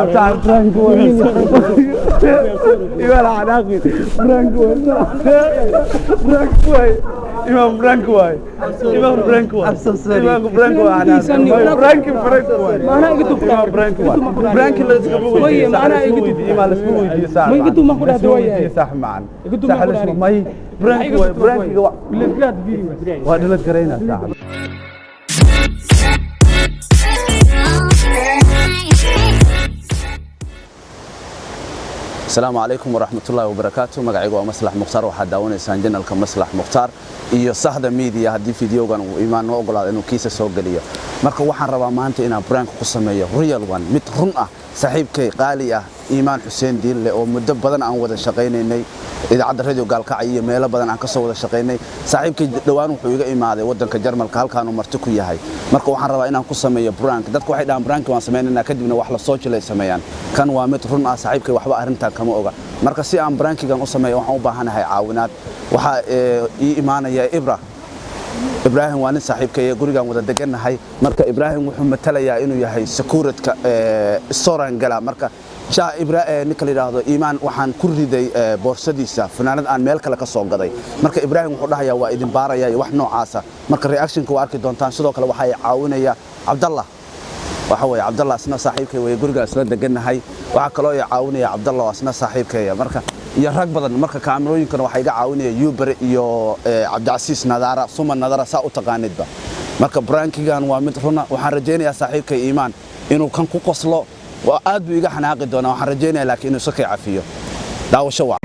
تعال فرانك وين يبقى علاقي فرانك وين فرانك وين إمام فرانك وين إمام فرانك وين إمام فرانك وين أنا فرانك ما أنا قلت فرانك وين فرانك اللي تقولي ما أنا قلت إمام السويدي صح ما قلت ما خذها دوايا صح معنا سهل اسمه ماي فرانك وين فرانك بالبلاد فيه وهذا اللي تقرينا صح. السلام عليكم ورحمة الله وبركاته. مقعيقوا مصلح مختار وحد داوني سانجنال كمصلح مختار iyo sahda media hadii fiidiyogan uu iimaan noo ogolaado inuu kiisa soo galiyo marka waxaan rabaa maanta inaan prank ku sameeyo real one mid run ah saaxiibkay qaali ah Iimaan Xuseen Diille oo muddo badan aan wada shaqaynaynay idaacadda radio Gaalkacyo iyo meelo badan aan ka soo wada shaqaynay saaxiibkay dhawaan wuxuu iga imaaday wadanka Jarmalka halkaan uu marti ku yahay marka waxaan rabaa inaan ku sameeyo prank dadku waxay dhahan prank waan sameeynaa kadibna wax la soo jilay sameeyaan kan waa mid run ah saaxiibkay waxba arintan kama oga marka si aan prankigan u sameeyo waxaan u baahanahay caawinaad waxa ii imaanaya Ibrahim waan saaxiibkay gurigan wada deganahay marka Ibrahim wuxuu matalayaa inuu yahay securityka restaurant gala marka jaa Ibrahim nikala yiraahdo Iimaan waxaan ku riday boorsadiisa fanaanad aan meel kale ka soo gaday marka Ibrahim wuxuu dhahayaa waa idin baaraya wax noocaasa marka reaction-ka waa arki doontaan sidoo kale waxa ay caawinaya Cabdallah waxa way Cabdallah asna saaxiibkay way gurigaas la deganahay waxa kale oo ay caawinaya Cabdallah asna saaxiibkay marka iyo rag badan marka kaamirooyinkana waxa iga caawinaya Yuber iyo Cabdicasiis Nadara Suma Nadara saa u taqaanidba marka prankigan waa mid runa waxaan rajaynayaa saaxiibkay Iimaan inuu kan ku qoslo waa aad buu iga xanaaqi doonaa waxaan rajaynayaa laakiin inuu sakay cafiyo daawasho waa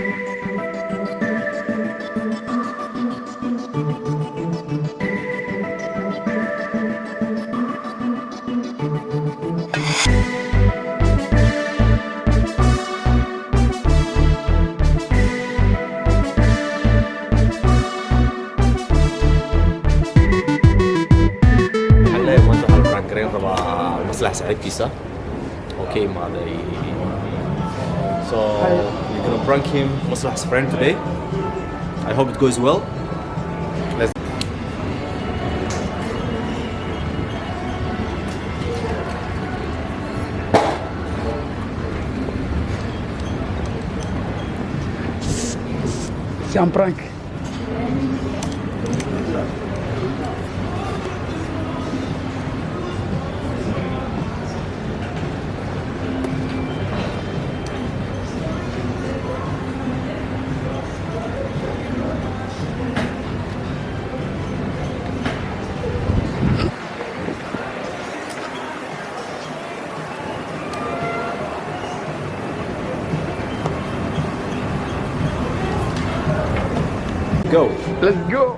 مصلح صاحب كيسة okay ماذا so we're gonna prank him مصلح's friend today I hope it goes well let's Siam prank go. Let's go.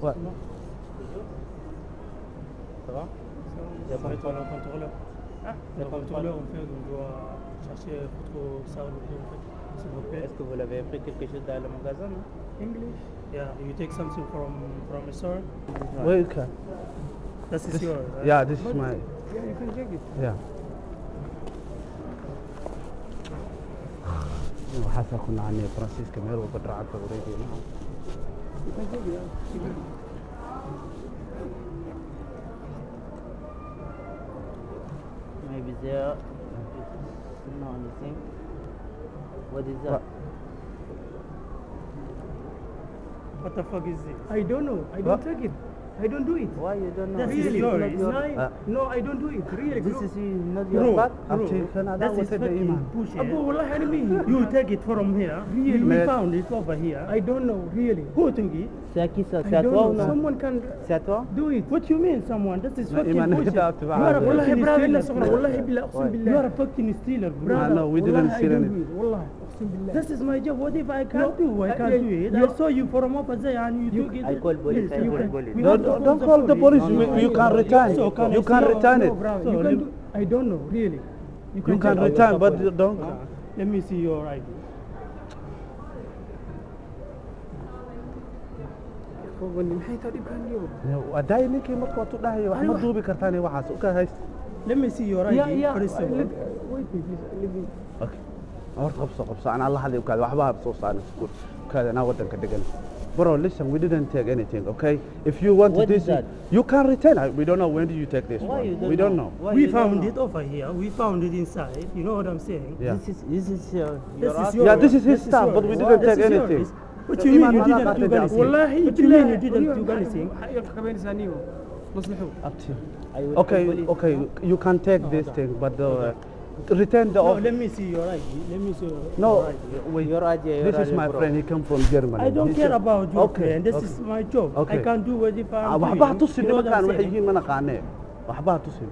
Ouais. Ça va? Il n'y a pas de contrôleur. Ah, il n'y a pas de contrôleur en fait, on doit chercher pour ça en fait. S'il vous plaît. Est-ce que vous l'avez pris quelque chose dans le magasin? Non? English? Yeah, you take something from a store? Where you can? This is yours, right? Yeah, this is my. Yeah, you can check it. Yeah. وحاسة كنا عني فرانسيس كامير وبدر عبد وريدي. You can check it, yeah. Maybe there is not anything. What is that? What the fuck is this? I don't know. I don't take it. I don't do it. Why you don't know? That's This really is yours. not It's your- mine. No, I don't do it. Really. This bro. is not your Bro, bag. bro. Can I That is say the fucking Iman? bullshit. Abu, wallahi enemy. You take it from here. Really? We Mate. found it over here. I don't know. Really. Who took it? C'est à qui ça? I C'est à don't toi know. ou non? Someone can C'est à toi? do it. What you mean someone? That is fucking Iman, bullshit. أنت أبتبع You are a هذا. wallahi Wallahi brother. stealer. Wallahi billah. أقسم بالله. You are a fucking stealer, bro. No, we didn't Wallahi, steal I don't anything. do it. Wallahi. أقسم بالله. This is my job. What if I can't do? I can't do it. I saw you from over there and you took it. I call police. Please, I you call can- police. we have to Don't call the police. No, no, You can return. So You can return it. So you can do, I don't know, really. You can return, but don't. Let me see your ID. Waday ninkii marka waad u dhahay wax ma duubi kartaan waxaas u ka hayst Let me see your ID first of all. Wait, please. Let me. Okay. Horta qabso ana Allah hadii kaad waxba soo saarin iskuul kaadana wadanka degan. Bro, listen, we didn't take anything, okay? If you want What this, is that? you can return. We don't know when did you take this Why you one. don't We don't know. Why We you don't found know? it over here. We found it inside. You know what I'm saying? Yeah. This is your This is art? yours. Yeah, this is his This stuff, but we yours. didn't This take is anything. yours. What you mean you Iman, didn't أنا do قاعد anything? أجاوب. What you mean you didn't do anything? Up to you. I will Okay, call police. okay, you can take this thing, but return the No, offer. let me see your ID. Let me see your No, ID. wait. Your idea. This is my friend. He come from Germany. I don't He care said- about your Okay, friend. This okay. is my job. Okay. I can't do whatever I'm doing. waxba tusin You know what nimankan I'm waxay saying? yihiin mana qaanee waxba tusin.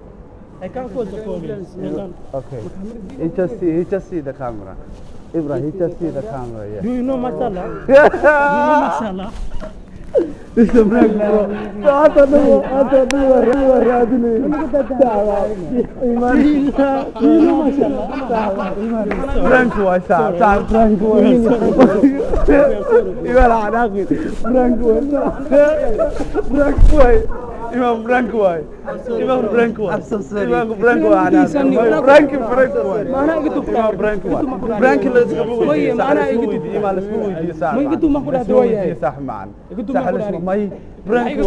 I can't call the police. You can't. Okay. He just see the camera. Ibrahim, he just see the camera. Yeah. Do you know Mashallah? Do you know Mashallah? This is a prank, bro. I don't know. Prank was that. Prank was. Iman عراقي. Prank was. Prank was. Imam prank was. Imam prank was. I'm so sorry. Imam prank was. Prank was. Imam prank was. Prank let's go. Imam let's go with you. صح معنا. صح اسمه مي برانك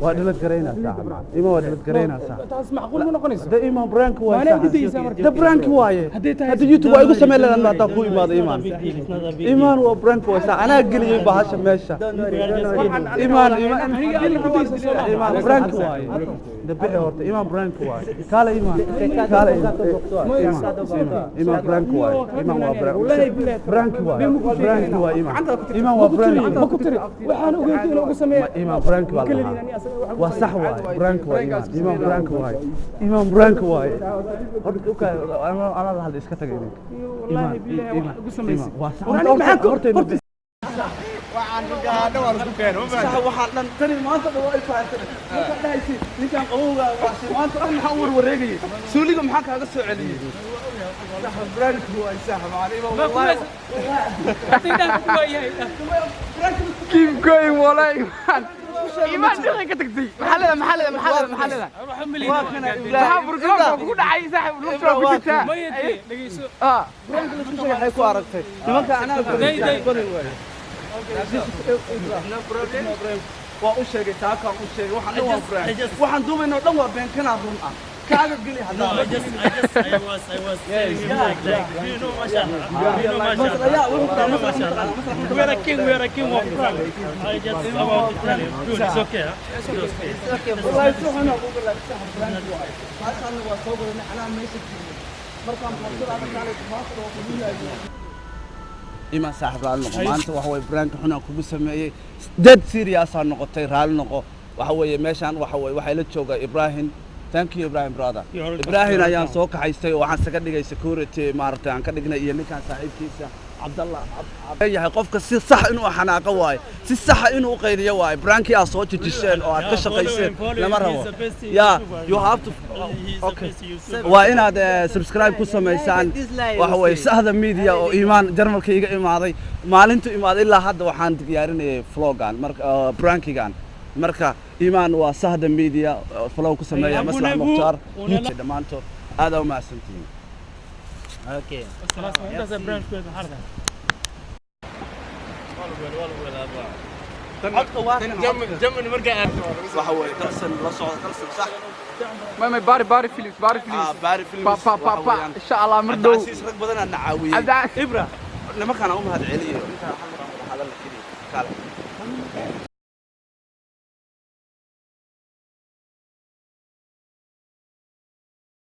وادلت قرينا ساعة معنا إما وادلت قرينا ساعة معقول ما نقنص ده إما برانك واي أنا ساعة بدي يسافر. ده برانك واي هديتها هذا يوتيوب واي قصة ميلا لنا تقوي ماذا إيمان It's not a big إيمان هو برانك واي ساعة أنا أقول لي بهاش ماشى إيمان إيمان برانك واي ده بيع هورت إيمان برانك واي قال إيمان قال إيمان برانك واي إيمان هو برانك واي برانك واي إيمان إيمان هو برانك waxaan ogeeyay inuu ugu sameeyo إمام برانك والله وصح واي برانك واي إمام برانك واي إمام برانك واي أنا هذا إيش كتاعي والله بالله wax ugu sameeyay وصح أنا معاك horta صح waxaan dhan tani maanta dhaw ay faahantay marka dhaaysi ninkan qabowga waasi maanta dhan maxaa warwareegay suuliga maxaa kaaga soo celiyay صح برانك واي صح معلم والله Keep going والله إيمان دقيقة كتكتي محلها waxaa burgalaanka ku dhacay saaxiib lufra ku jirtaa برانك la soo waxay ku aragtay nimanka anaga waa u sheegay taakaan u sheegay waxaan duubaynaa dhan waa beenkana run ah kaaga geli hadaa I was saying like you know mashallah we are a king of Frank I just about to tell you dude it's okay it's okay والله سبحان الله برانك waay halkaan waa soo goray anaa meesha markaan qortada kale maastro oo kuliya إما صاحب رال نقو ما أنت وحوي برانك حنا كوب سمية dead serious عن نقطة رال نقو وحوي ماشان وحوي وحيلة شوكا إبراهيم thank you إبراهيم brother إبراهيم أيام سوق حيستوي وعن سكر دقي security مارته عن كده إياه كان صاحب كيسة عبد الله يا قفك سي صح إنه حناقة واي سي صح إنه قيد واي برانكي أصوات تشين أو أكشة قيسين لما رهو يا you have to okay وإن هذا subscribe كوسا ميسان وحوي هذا ميديا أو إيمان جرمال كيجا إيمادي مالنتو إيمادي إلا حد وحان تجارين فلوغان مرك برانكيغان مركا إيمان وسهد ميديا فلو كوسا ميا مثلا مختار يوتيوب دمانتو هذا وما سنتين Okay. خلاص انت زي برانك في الحرب جمن مرقع وحوي ترسل لا صعود ترسل صح ما باري فيليس باري فيلم با إن شاء الله مردو عزيز رق بدنا نعاويه عزيز. إبرة لما كان أمها العليا أنت هذا اللي كذي قال